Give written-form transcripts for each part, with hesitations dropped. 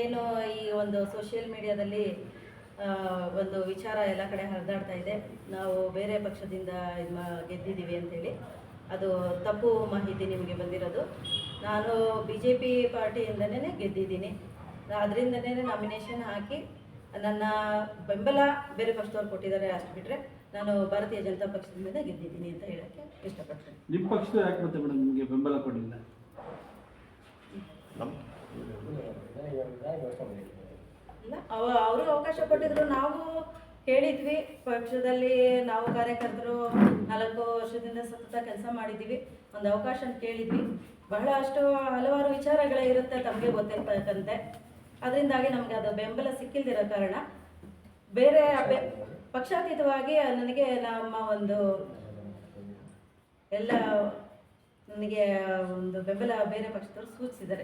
ಏನು ಈ ಒಂದು ಸೋಷಿಯಲ್ ಮೀಡಿಯಾದಲ್ಲಿ ಒಂದು ವಿಚಾರ ಎಲ್ಲ ಕಡೆ ಹರಿದಾಡ್ತಾ ಇದೆ. ನಾವು ಬೇರೆ ಪಕ್ಷದಿಂದ ಗೆದ್ದಿದ್ದೀವಿ ಅಂತೇಳಿ ಅದು ತಪ್ಪು ಮಾಹಿತಿ ನಿಮಗೆ ಬಂದಿರೋದು. ನಾನು BJP ಪಾರ್ಟಿಯಿಂದನೇ ಗೆದ್ದಿದ್ದೀನಿ. ಅದರಿಂದನೇ ನಾಮಿನೇಷನ್ ಹಾಕಿ ನನ್ನ ಬೆಂಬಲ ಬೇರೆ ಪಕ್ಷದವ್ರು ಕೊಟ್ಟಿದ್ದಾರೆ. ಅಷ್ಟು ಬಿಟ್ಟರೆ ನಾನು ಭಾರತೀಯ ಜನತಾ ಪಕ್ಷದಿಂದನೇ ಗೆದ್ದಿದ್ದೀನಿ ಅಂತ ಹೇಳೋಕ್ಕೆ ಇಷ್ಟಪಡ್ತೇನೆ. ನಿಮ್ಮ ಪಕ್ಷದ ಯಾಕೆ ಮತ್ತೆ ಮೇಡಮ್ ನಿಮಗೆ ಬೆಂಬಲ ಕೊಡಲಿಲ್ಲ? ಇಲ್ಲ, ಅವರು ಅವಕಾಶ ಕೊಟ್ಟಿದ್ರು. ನಾವು ಹೇಳಿದ್ವಿ, ಪಕ್ಷದಲ್ಲಿ ನಾವು ಕಾರ್ಯಕರ್ತರು 4 ವರ್ಷದಿಂದ ಸತತ ಕೆಲಸ ಮಾಡಿದ್ದೀವಿ, ಒಂದು ಅವಕಾಶ ಅಂತ ಕೇಳಿದ್ವಿ. ಬಹಳಷ್ಟು ಹಲವಾರು ವಿಚಾರಗಳೇ ಇರುತ್ತೆ ತಮಗೆ ಗೊತ್ತಿರ್ತಕ್ಕಂತೆ. ಅದರಿಂದಾಗಿ ನಮಗೆ ಅದು ಬೆಂಬಲ ಸಿಕ್ಕಿಲ್ದಿರೋ ಕಾರಣ ಬೇರೆ ಪಕ್ಷಾತೀತವಾಗಿ ನನಗೆ ನಮ್ಮ ಒಂದು ಎಲ್ಲ ನನಗೆ ಒಂದು ಬೆಂಬಲ ಬೇರೆ ಪಕ್ಷದವರು ಸೂಚಿಸಿದ್ದಾರೆ.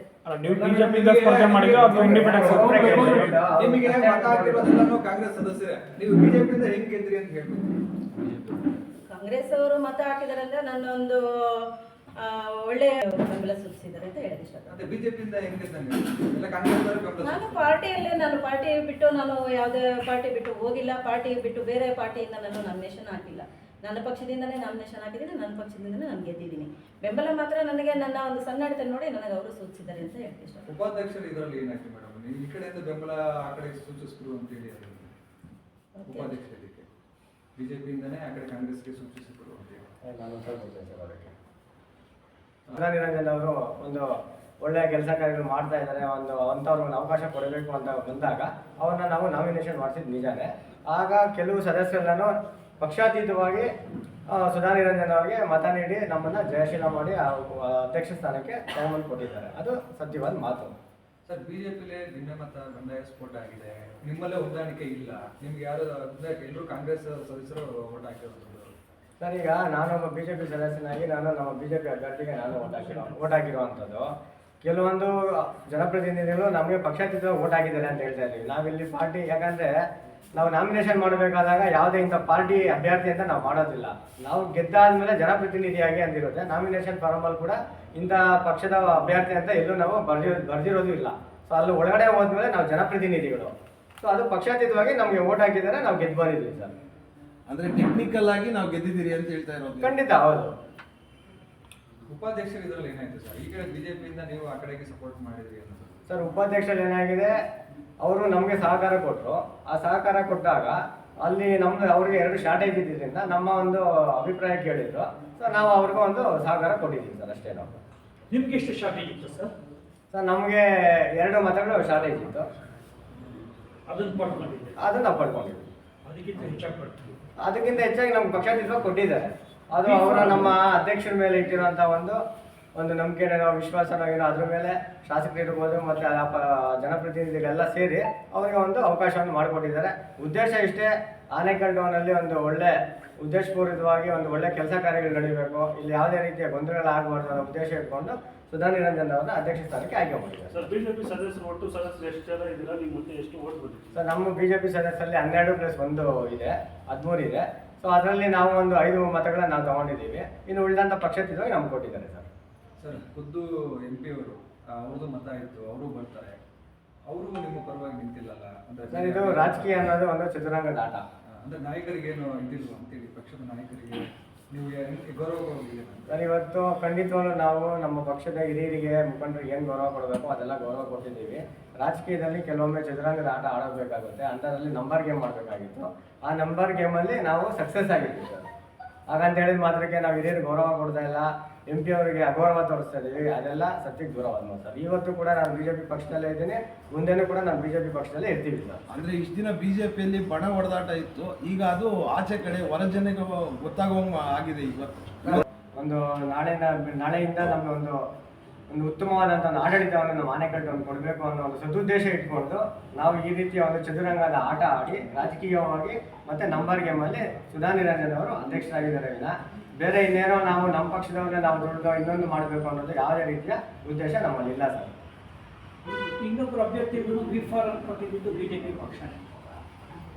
ನಿಮಗೆ ಮತ ಹಾಕಿರೋದೆಲ್ಲನೂ ಕಾಂಗ್ರೆಸ್ ಸದಸ್ಯರೇ, ನೀವು ಬಿಜೆಪಿಯಿಂದ ಹೆಂಗೆ ಗೆದ್ರಿ ಅಂತ ಹೇಳ್ಬೇಕು. ಕಾಂಗ್ರೆಸ್ ಅವರು ಮತ ಹಾಕಿದ್ದಾರೆ ಅಂದ್ರೆ ನನ್ನ ಒಂದು ಒಳ್ಳೆ ಬೆಂಬಲ ಸೂಚಿಸಿದ್ದಾರೆ ಅಂತ ಹೇಳೋದು ಇಷ್ಟಪಡ್ತೀನಿ. ಬಿಜೆಪಿಯಿಂದ ಹೆಂಗೆ ಎಲ್ಲ ಕಾಂಗ್ರೆಸ್ ನಾನು ಪಾರ್ಟಿ ಬಿಟ್ಟು ನಾನು ಯಾವುದೇ ಪಾರ್ಟಿ ಬಿಟ್ಟು ಹೋಗಿಲ್ಲ. ಪಾರ್ಟಿ ಬಿಟ್ಟು ಬೇರೆ ಪಾರ್ಟಿಯಿಂದ ನಾನು ನಾಮಿನೇಷನ್ ಹಾಕಿಲ್ಲ. ನನ್ನ ಪಕ್ಷದಿಂದನೇ ನಾಮಿನೇಷನ್ ಹಾಕಿದ್ದೀನಿ, ನನ್ನ ಪಕ್ಷದಿಂದನೇ ನಾನು ಗೆದ್ದಿದ್ದೀನಿ. ಬೆಂಬಲ ಮಾತ್ರ ನನಗೆ ನನ್ನ ಒಂದು ಸನ್ನಡತೆ ನೋಡಿ ನನಗೆ ಅವರು ಸೂಚಿಸಿದ್ದಾರೆ ಅಂತ ಹೇಳ್ತೀನಿ ಇಷ್ಟ. ಉಪಾಧ್ಯಕ್ಷರು ಇದರಲ್ಲಿ ಏನಾಗ್ತದೆ ಮೇಡಮ್, ನೀವು ಈ ಕಡೆಯಿಂದ ಬೆಂಬಲ ಆ ಕಡೆ ಸೂಚಿಸಿದ್ರು ಅಂತ ಹೇಳಿ ಉಪಾಧ್ಯಕ್ಷರಿಗೆ ಬಿಜೆಪಿಯಿಂದನೇ ಆ ಕಡೆ ಕಾಂಗ್ರೆಸ್ಗೆ ಸೂಚಿಸಿದ್ರು ಅಂತ ಹೇಳಿ ನಿರಂಜನ್ ಅವರು ಒಂದು ಒಳ್ಳೆಯ ಕೆಲಸ ಕಾರ್ಯಗಳು ಮಾಡ್ತಾ ಇದ್ದಾರೆ. ಅಂಥವ್ರಿಗೆ ಒಂದು ಅವಕಾಶ ಕೊಡಬೇಕು ಅಂತ ಬಂದಾಗ ಅವ್ರನ್ನ ನಾವು ನಾಮಿನೇಷನ್ ಮಾಡಿಸಿದ್ದು ನಿಜಾನೇ. ಆಗ ಕೆಲವು ಸದಸ್ಯರನ್ನು ಪಕ್ಷಾತೀತವಾಗಿ ಸುಧಾ ನಿರಂಜನ್ ಅವರಿಗೆ ಮತ ನೀಡಿ ನಮ್ಮನ್ನು ಜಯಶೀಲ ಮಾಡಿ ಅಧ್ಯಕ್ಷ ಸ್ಥಾನಕ್ಕೆ ತಗೊಂಡು ಕೊಟ್ಟಿದ್ದಾರೆ. ಅದು ಸತ್ಯವಾದ ಮಾತು. ಸರ್, ಬಿಜೆಪಿಲಿ ಭಿನ್ನಮತ ಬಂಡಾಯ ಸ್ಫೋಟ ಆಗಿದೆ, ನಿಮ್ಮಲ್ಲೇ ಹೊಂದಾಣಿಕೆ ಇಲ್ಲ. ನಿಮ್ಗೆ ಯಾರು ಎಲ್ಲರೂ ಕಾಂಗ್ರೆಸ್ ಸದಸ್ಯರು ಓಟ್ ಹಾಕಿರೋದು ಸರ್. ಈಗ ನಾನೊಬ್ಬ BJP ಸದಸ್ಯನಾಗಿ ನಮ್ಮ BJP ಅಭ್ಯರ್ಥಿಗೆ ನಾನು ಓಟ್ ಹಾಕಿರುವಂಥದ್ದು. ಕೆಲವೊಂದು ಜನಪ್ರತಿನಿಧಿಗಳು ನಮಗೆ ಪಕ್ಷಾತೀತವಾಗಿ ಓಟ್ ಹಾಕಿದ್ದಾರೆ ಅಂತ ಹೇಳ್ತಾ ಇದ್ದೀವಿ. ನಾವಿಲ್ಲಿ ಪಾರ್ಟಿ, ಯಾಕಂದರೆ ನಾವು ನಾಮಿನೇಷನ್ ಮಾಡಬೇಕಾದಾಗ ಯಾವುದೇ ಇಂಥ ಪಾರ್ಟಿ ಅಭ್ಯರ್ಥಿ ಅಂತ ನಾವು ಮಾಡೋದಿಲ್ಲ. ನಾವು ಗೆದ್ದಾದ್ಮೇಲೆ ಜನಪ್ರತಿನಿಧಿಯಾಗಿ ಅಂದಿರುತ್ತೆ. ನಾಮಿನೇಷನ್ ಫಾರಮಲ್ಲಿ ಕೂಡ ಇಂಥ ಪಕ್ಷದ ಅಭ್ಯರ್ಥಿ ಅಂತ ಎಲ್ಲೂ ನಾವು ಬರ್ದಿರೋದು ಇಲ್ಲ. ಸೊ ಅಲ್ಲಿ ಒಳಗಡೆ ಹೋದ್ಮೇಲೆ ನಾವು ಜನಪ್ರತಿನಿಧಿಗಳು. ಸೊ ಅದು ಪಕ್ಷಾತೀತವಾಗಿ ನಮಗೆ ಓಟ್ ಹಾಕಿದ್ದಾರೆ, ನಾವು ಗೆದ್ದು ಬಂದಿದ್ವಿ ಸರ್. ಅಂದ್ರೆ ಟೆಕ್ನಿಕಲ್ ಆಗಿ ನಾವು ಗೆದ್ದಿದ್ದೀರಿ ಅಂತ ಹೇಳ್ತಾ ಇರೋದು? ಖಂಡಿತ ಹೌದು. ಉಪಾಧ್ಯಕ್ಷರು ಇದರಲ್ಲಿ ಏನಾಯ್ತು ಸರ್? ಈ ಕಡೆ ಬಿಜೆಪಿಯಿಂದ ನೀವು ಆ ಕಡೆಗೆ ಸಪೋರ್ಟ್ ಮಾಡಿದ್ರಿ ಅಂತ ಸರ್. ಉಪಾಧ್ಯಕ್ಷರು ಏನಾಗಿದೆ, ಅವರು ನಮಗೆ ಸಹಕಾರ ಕೊಟ್ಟರು. ಆ ಸಹಕಾರ ಕೊಟ್ಟಾಗ ಅಲ್ಲಿ ಅವ್ರಿಗೆ 2 ಶಾರ್ಟೇಜ್ ಇದ್ದಿದ್ದರಿಂದ ನಮ್ಮ ಒಂದು ಅಭಿಪ್ರಾಯ ಕೇಳಿದ್ರು. ಸೊ ನಾವು ಅವ್ರಿಗೆ ಒಂದು ಸಹಕಾರ ಕೊಟ್ಟಿದ್ದೀವಿ ಸರ್, ಅಷ್ಟೇ. ನಾವು ನಿಮ್ಗೆ ಎಷ್ಟು ಶಾರ್ಟೇಜ್ ಇತ್ತು ಸರ್? ಸರ್, ನಮಗೆ 2 ಮತಗಳು ಶಾರ್ಟೇಜ್ ಇತ್ತು. ಅದನ್ನು ನಾವು ಪಡ್ಕೊಂಡಿದ್ವಿ. ಅದಕ್ಕಿಂತ ಹೆಚ್ಚಾಗಿ ನಮ್ಗೆ ಪಕ್ಷಾತೀತವಾಗಿ ಕೊಟ್ಟಿದ್ದಾರೆ. ಅದು ಅವರ ನಮ್ಮ ಅಧ್ಯಕ್ಷರ ಮೇಲೆ ಇಟ್ಟಿರುವಂಥ ಒಂದು ನಂಬಿಕೆನೋ ವಿಶ್ವಾಸನೋ ಅದ್ರ ಮೇಲೆ ಶಾಸಕರಿರ್ಬೋದು ಮತ್ತು ಜನಪ್ರತಿನಿಧಿಗಳೆಲ್ಲ ಸೇರಿ ಅವರಿಗೆ ಒಂದು ಅವಕಾಶವನ್ನು ಮಾಡಿಕೊಟ್ಟಿದ್ದಾರೆ. ಉದ್ದೇಶ ಇಷ್ಟೇ, ಆನೇಕಲ್ ಟೌನಲ್ಲಿ ಒಂದು ಒಳ್ಳೆ ಉದ್ದೇಶಪೂರ್ವಕವಾಗಿ ಒಂದು ಒಳ್ಳೆ ಕೆಲಸ ಕಾರ್ಯಗಳು ನಡೀಬೇಕು, ಇಲ್ಲಿ ಯಾವುದೇ ರೀತಿಯ ಗೊಂದಲಗಳಾಗಬಾರ್ದು ಅನ್ನೋ ಉದ್ದೇಶ ಇಟ್ಕೊಂಡು ಸುಧಾ ನಿರಂಜನ್ ಅವರನ್ನ ಅಧ್ಯಕ್ಷ ಸ್ಥಾನಕ್ಕೆ ಆಯ್ಕೆ ಮಾಡಿದ್ದಾರೆ. ಸರ್, ಬಿಜೆಪಿ ಸದಸ್ಯರು ಒಟ್ಟು ಸದಸ್ಯರು ಎಷ್ಟು ಜನ ಇದ್ದೀರಾ? ನೀವು ಮತ್ತೆ ಎಷ್ಟು ಓಟ್ ಬಂದಿದೆ? ಸರ್, ನಮ್ಮ BJP ಸದಸ್ಯರಲ್ಲಿ 12+1 ಇದೆ, 13 ಇದೆ. ಸೊ ಅದರಲ್ಲಿ ನಾವು ಒಂದು 5 ಮತಗಳನ್ನ ನಾವು ತಗೊಂಡಿದ್ದೀವಿ. ಇನ್ನು ಉಳಿದಂಥ ಪಕ್ಷಾತೀತವಾಗಿ ನಮ್ಗೆ ಕೊಟ್ಟಿದ್ದಾರೆ ಸರ್. ಸರ್, ಖುದ್ದು MP ಅವರು ಅವ್ರದ್ದು ಮತ ಇತ್ತು, ಅವರು ಬರ್ತಾರೆ, ಅವರು ನಿಮ್ಮ ಪರವಾಗಿ ನಿಂತಿಲ್ಲಲ್ಲ ಸರ್. ಇದು ರಾಜಕೀಯ ಅನ್ನೋದು ಒಂದು ಚದುರಂಗದ ಆಟ. ಅಂದ್ರೆ ನಾಯಕರಿಗೇನು ಇದಿಲ್ವ ಅಂತೇಳಿ, ಪಕ್ಷದ ನಾಯಕರಿಗೆ ನೀವು ಗೌರವ ಕೊಡೋದಿಲ್ಲ ಸರ್? ಇವತ್ತು ಖಂಡಿತವಾಗ್ಲೂ ನಾವು ನಮ್ಮ ಪಕ್ಷದ ಹಿರಿಯರಿಗೆ, ಮುಖಂಡರಿಗೆ ಏನು ಗೌರವ ಕೊಡಬೇಕು ಅದೆಲ್ಲ ಗೌರವ ಕೊಟ್ಟಿದ್ದೀವಿ. ರಾಜಕೀಯದಲ್ಲಿ ಕೆಲವೊಮ್ಮೆ ಚದುರಂಗದ ಆಟ ಆಡಬೇಕಾಗುತ್ತೆ. ಅಂಥದ್ರಲ್ಲಿ ನಂಬರ್ ಗೇಮ್ ಮಾಡಬೇಕಾಗಿತ್ತು. ಆ ನಂಬರ್ ಗೇಮಲ್ಲಿ ನಾವು ಸಕ್ಸಸ್ ಆಗಿದ್ದೀವಿ ಸರ್. ಹಾಗಂತ ಹೇಳಿದ ಮಾತ್ರಕ್ಕೆ ನಾವು ಹಿರಿಯರಿಗೆ ಗೌರವ ಕೊಡ್ತಾ ಇಲ್ಲ, MP ಅವರಿಗೆ ಅಗೌರವ ತೋರಿಸ್ತಾ ಇದ್ದೀವಿ. ಅದೆಲ್ಲ ಸತ್ಯಕ್ಕೆ ದೂರವಾದ ಸರ್. ಇವತ್ತು ಕೂಡ ನಾನು BJP ಪಕ್ಷದಲ್ಲೇ ಇದ್ದೀನಿ, ಮುಂದೆನೂ ಕೂಡ ನಾನು BJP ಪಕ್ಷದಲ್ಲೇ ಇರ್ತೀವಿ ಸರ್. ಅಂದ್ರೆ ಇಷ್ಟು ದಿನ BJಪಿಯಲ್ಲಿ ಬಣ ಹೊಡೆದಾಟ ಇತ್ತು, ಈಗ ಅದು ಆಚೆ ಕಡೆ ಹೊರ ಜನಕ್ಕೆ ಗೊತ್ತಾಗುವಂಗ ಆಗಿದೆ. ಇವತ್ತು ಒಂದು ನಾಳೆಯಿಂದ ನಮಗೆ ಒಂದು ಉತ್ತಮವಾದಂಥ ಒಂದು ಆಡಳಿತವನ್ನು ನಮ್ಮ ಆನೇಕಲ್ ಟೌನ್ ಕೊಡಬೇಕು ಅನ್ನೋ ಒಂದು ಸದುದ್ದೇಶ ಇಟ್ಕೊಂಡು ನಾವು ಈ ರೀತಿಯ ಒಂದು ಚದುರಂಗದ ಆಟ ಆಡಿ ರಾಜಕೀಯವಾಗಿ ಮತ್ತು ನಂಬರ್ ಗೇಮಲ್ಲಿ ಸುಧಾ ನಿರಂಜನ್ ಅವರು ಅಧ್ಯಕ್ಷರಾಗಿದ್ದಾರೆ. ವಿನ ಬೇರೆ ಇನ್ನೇನೋ ನಾವು ನಮ್ಮ ಪಕ್ಷದವ್ರನ್ನೇ ನಾವು ದುಡ್ಡು ಇನ್ನೊಂದು ಮಾಡಬೇಕು ಅನ್ನೋದು ಯಾವುದೇ ರೀತಿಯ ಉದ್ದೇಶ ನಮ್ಮಲ್ಲಿ ಇಲ್ಲ ಸರ್. ಇನ್ನೊಬ್ಬರು ಅಭ್ಯರ್ಥಿಗಳು ಬಿ ಫಾರಂ ಕೊಟ್ಟಿದ್ದು BJP ಪಕ್ಷ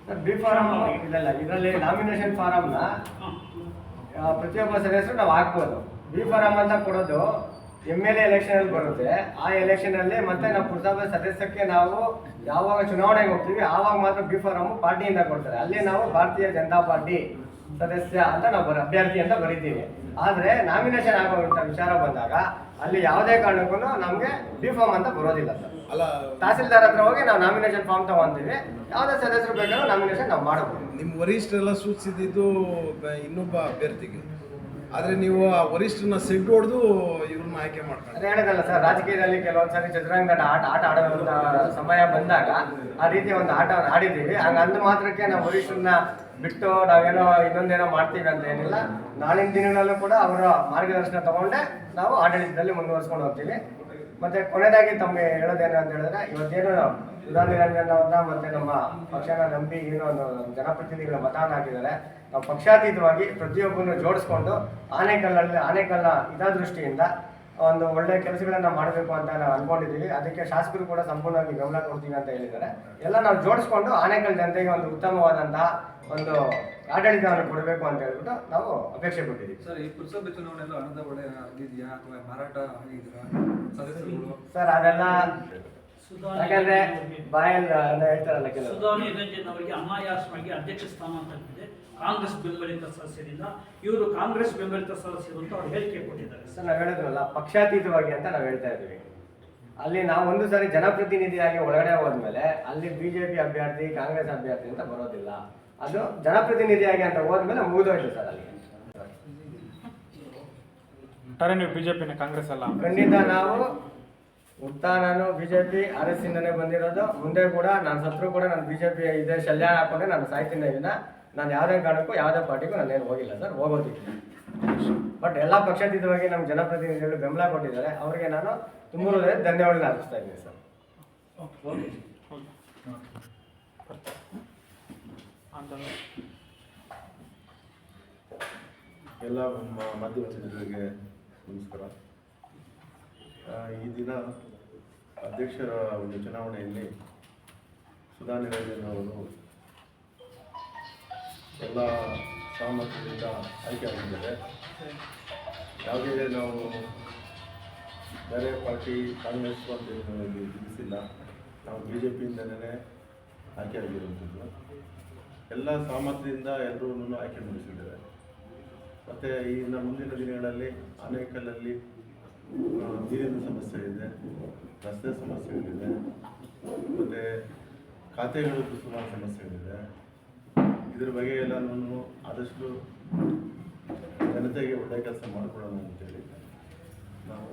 ಸರ್. ಬಿ ಫಾರಂ ಇಲ್ಲ, ಇದರಲ್ಲಿ ನಾಮಿನೇಷನ್ ಫಾರಮ್ನ ಪ್ರತಿಯೊಬ್ಬ ಸದಸ್ಯರು ನಾವು ಹಾಕ್ಬೋದು. ಬಿ ಫಾರಂ ಅಂತ ಕೊಡೋದು MLA ಎಲೆಕ್ಷನ್ ಬರುತ್ತೆ. ಆ ಎಲೆಕ್ಷನ್ ಅಲ್ಲಿ ಮತ್ತೆ ನಾವು ಪುರಸಭೆ ಸದಸ್ಯಕ್ಕೆ ನಾವು ಯಾವಾಗ ಚುನಾವಣೆಗೆ ಹೋಗ್ತೀವಿ ಆವಾಗ ಮಾತ್ರ ಬಿ ಫಾರಂ ಪಾರ್ಟಿಯಿಂದ ಕೊಡ್ತಾರೆ. ಅಲ್ಲಿ ನಾವು ಭಾರತೀಯ ಜನತಾ ಪಾರ್ಟಿ ಸದಸ್ಯ ಅಂತ ನಾವು ಅಭ್ಯರ್ಥಿ ಅಂತ ಬರೀತೀವಿ. ಆದ್ರೆ ನಾಮಿನೇಷನ್ ಆಗುವಂತ ವಿಚಾರ ಬಂದಾಗ ಅಲ್ಲಿ ಯಾವುದೇ ಕಾರಣಕ್ಕೂ ನಮ್ಗೆ ಬಿ ಫಾರ್ಮ್ ಅಂತ ಬರೋದಿಲ್ಲ ಸರ್. ಅಲ್ಲ, ತಹಸೀಲ್ದಾರ್ ಹತ್ರ ಹೋಗಿ ನಾವು ನಾಮಿನೇಷನ್ ಫಾರ್ಮ್ ತಗೊಂತೀವಿ. ಯಾವುದೇ ಸದಸ್ಯರು ಬೇಕಾದ್ರೂ ನಾಮಿನೇಷನ್ ನಾವು ಮಾಡಬಹುದು. ನಿಮ್ಮ ವರಿಷ್ಠರೆಲ್ಲ ಸೂಚಿಸಿದ್ದು ಇನ್ನೊಬ್ಬ ಅಭ್ಯರ್ಥಿಗೆ, ಆದರೆ ನೀವು ಆ ವರಿಷ್ಠರನ್ನ ಸೆಡ್ ಹೊಡೆದು ಇವ್ರನ್ನ ಆಯ್ಕೆ ಮಾಡ್ತಾರೆ. ಅದೇ ಹೇಳಿದಲ್ಲ ಸರ್, ರಾಜಕೀಯದಲ್ಲಿ ಕೆಲವೊಂದ್ಸರಿ ಚದುರಂಗದ ಆಟ ಆಡುವಂತ ಸಮಯ ಬಂದಾಗ ಆ ರೀತಿ ಒಂದು ಆಟವನ್ನು ಆಡಿದ್ದೀವಿ. ಹಂಗ ಅಂದ ಮಾತ್ರಕ್ಕೆ ನಾವು ವರಿಷ್ಠರನ್ನ ಬಿಟ್ಟು ನಾವೇನೋ ಇನ್ನೊಂದೇನೋ ಮಾಡ್ತೀವಿ ಅಂತ ಏನಿಲ್ಲ. ನಾಳಿನ ದಿನಗಳಲ್ಲೂ ಕೂಡ ಅವರ ಮಾರ್ಗದರ್ಶನ ತಗೊಂಡೆ ನಾವು ಆಡಳಿತದಲ್ಲಿ ಮುಂದುವರ್ಸ್ಕೊಂಡು ಹೋಗ್ತೀವಿ. ಮತ್ತೆ ಕೊನೆಯದಾಗಿ ತಮಗೆ ಹೇಳೋದೇನು ಅಂತ ಹೇಳಿದ್ರೆ, ಇವತ್ತೇನು ಸುಧಾ ನಿರಂಜನ್ ಅವ್ರನ್ನ ಮತ್ತೆ ನಮ್ಮ ಪಕ್ಷನ ನಂಬಿ ಏನೋ ಒಂದು ಜನಪ್ರತಿನಿಧಿಗಳ ಮತವನ್ನು ಹಾಕಿದ್ದಾರೆ. ನಾವು ಪಕ್ಷಾತೀತವಾಗಿ ಪ್ರತಿಯೊಬ್ಬರನ್ನು ಜೋಡಿಸ್ಕೊಂಡು ಆನೇಕಲ್ನ ಹಿತದೃಷ್ಟಿಯಿಂದ ಒಂದು ಒಳ್ಳೆಯ ಕೆಲಸಗಳನ್ನ ಮಾಡಬೇಕು ಅಂತ ನಾವು ಅನ್ಕೊಂಡಿದ್ದೀವಿ. ಅದಕ್ಕೆ ಶಾಸಕರು ಕೂಡ ಸಂಪೂರ್ಣವಾಗಿ ಗಮನ ಕೊಡ್ತೀವಿ ಅಂತ ಹೇಳಿದ್ದಾರೆ. ಎಲ್ಲ ನಾವು ಜೋಡಿಸ್ಕೊಂಡು ಆನೇಕಲ್ ಜನತೆಗೆ ಒಂದು ಉತ್ತಮವಾದಂತಹ ಒಂದು ಆಡಳಿತವನ್ನು ಕೊಡಬೇಕು ಅಂತ ಹೇಳ್ಬಿಟ್ಟು ನಾವು ಅಪೇಕ್ಷೆ ಪಟ್ಟಿದ್ದೀವಿ. ಸರ್, ಈ ಪುರಸಭೆ ಚುನಾವಣೆಯಲ್ಲೂ ಹಣದ ಒಡೆ ಆಗಿದೆಯಾ ಅಥವಾ ಮಾರಾಟ ಆಗಿದ್ದೀರಾ ಸದಸ್ಯರುಗಳು? ಸರ್ ಅದೆಲ್ಲ ಯಾಕಂದ್ರೆ ಬಾಯಲ್ಲಿ ಹೇಳ್ತಾರಲ್ಲ ಕೆಲವು. ಸುಧಾ ನಿರಂಜನ್ ಅವರಿಗೆ ಅನಾಯಾಸವಾಗಿ ಅಧ್ಯಕ್ಷ ಸ್ಥಾನ ಅಂತ ಇದೆ ಕಾಂಗ್ರೆಸ್ ಬೆಂಬಲಿತ ಸದಸ್ಯರಿಂದ. ಇವರು ಕಾಂಗ್ರೆಸ್ ಬೆಂಬಲಿತ ಸದಸ್ಯರು ಅಂತ ಅವ್ರು ಹೇಳಿಕೆ ಕೊಟ್ಟಿದ್ದಾರೆ. ಸರ್ ನಾವು ಹೇಳಿದ್ವಲ್ಲ ಪಕ್ಷಾತೀತವಾಗಿ ಅಂತ ನಾವು ಹೇಳ್ತಾ ಇದ್ದೀವಿ. ಅಲ್ಲಿ ನಾವು ಒಂದು ಸಾರಿ ಜನಪ್ರತಿನಿಧಿಯಾಗಿ ಒಳಗಡೆ ಹೋದ್ಮೇಲೆ ಅಲ್ಲಿ ಬಿಜೆಪಿ ಅಭ್ಯರ್ಥಿ ಕಾಂಗ್ರೆಸ್ ಅಭ್ಯರ್ಥಿ ಅಂತ ಬರೋದಿಲ್ಲ. ಅದು ಜನಪ್ರತಿನಿಧಿಯಾಗಿ ಅಂತ ಹೋದ್ಮೇಲೆ ಮುಗಿದೋಯ್ತು ಸರ್. ಅಲ್ಲಿ ನೀವು ಬಿಜೆಪಿನ ಕಾಂಗ್ರೆಸ್ ಅಲ್ಲ? ಖಂಡಿತ ನಾವು ನಾನು ಬಿಜೆಪಿ RS ಇಂದನೇ ಬಂದಿರೋದು. ಮುಂದೆ ಕೂಡ ನಾನು ಸತ್ರು ಕೂಡ ನಾನು ಬಿಜೆಪಿ ಇದೆ ಶಲ್ಯ ಹಾಕೊಂಡೆ ನಾನು ಸಾಯ್ತೀನಿ ಇದನ್ನ. ನಾನು ಯಾವುದೇ ಕಾರಣಕ್ಕೂ ಯಾವುದೇ ಪಾರ್ಟಿಗೂ ನಾನೇನು ಹೋಗಿಲ್ಲ ಸರ್, ಹೋಗೋದಿಲ್ಲ. ಬಟ್ ಎಲ್ಲ ಪಕ್ಷಾತೀತವಾಗಿ ನಮ್ಮ ಜನಪ್ರತಿನಿಧಿಗಳು ಬೆಂಬಲ ಕೊಟ್ಟಿದ್ದಾರೆ. ಅವರಿಗೆ ನಾನು ತುಂಬ ಧನ್ಯವಾದ ಅರ್ಪಿಸ್ತಾ ಇದ್ದೀನಿ ಸರ್. ಎಲ್ಲ ಮಾಧ್ಯಮಗಳಿಗೆ ನಮಸ್ಕಾರ. ಈ ದಿನ ಅಧ್ಯಕ್ಷರ ಒಂದು ಚುನಾವಣೆಯಲ್ಲಿ ಸುಧಾ ನಿರಂಜನ್ ಅವರು ಎಲ್ಲ ಸಹಮತದಿಂದ ಆಯ್ಕೆ ಆಗಿದ್ದಾರೆ. ಯಾವುದೇ ನಾವು ಬೇರೆ ಪಾರ್ಟಿ ಕಾಂಗ್ರೆಸ್ ಅಂತ ತಿಳಿಸಿಲ್ಲ. ನಾವು BJPಯಿಂದಲೇ ಆಯ್ಕೆ ಆಗಿರುವಂಥದ್ದು. ಎಲ್ಲ ಸಹಮತದಿಂದ ಎಲ್ಲರೂ ಆಯ್ಕೆ ಮಾಡಿಸಿದ್ದಾರೆ. ಮತ್ತು ಇನ್ನು ಮುಂದಿನ ದಿನಗಳಲ್ಲಿ ಆನೇಕಲ್ಲಲ್ಲಿ ನೀರಿನ ಸಮಸ್ಯೆ ಇದೆ, ರಸ್ತೆ ಸಮಸ್ಯೆಗಳಿದೆ, ಮತ್ತು ಖಾತೆಗಳದ್ದು ಸುಮಾರು ಸಮಸ್ಯೆಗಳಿದೆ. ಇದ್ರ ಬಗ್ಗೆ ಎಲ್ಲನೂ ಆದಷ್ಟು ಜನತೆಗೆ ಒಳ್ಳೆಯ ಕೆಲಸ ಮಾಡಿಕೊಡೋಣ ಅಂತೇಳಿ ನಾವು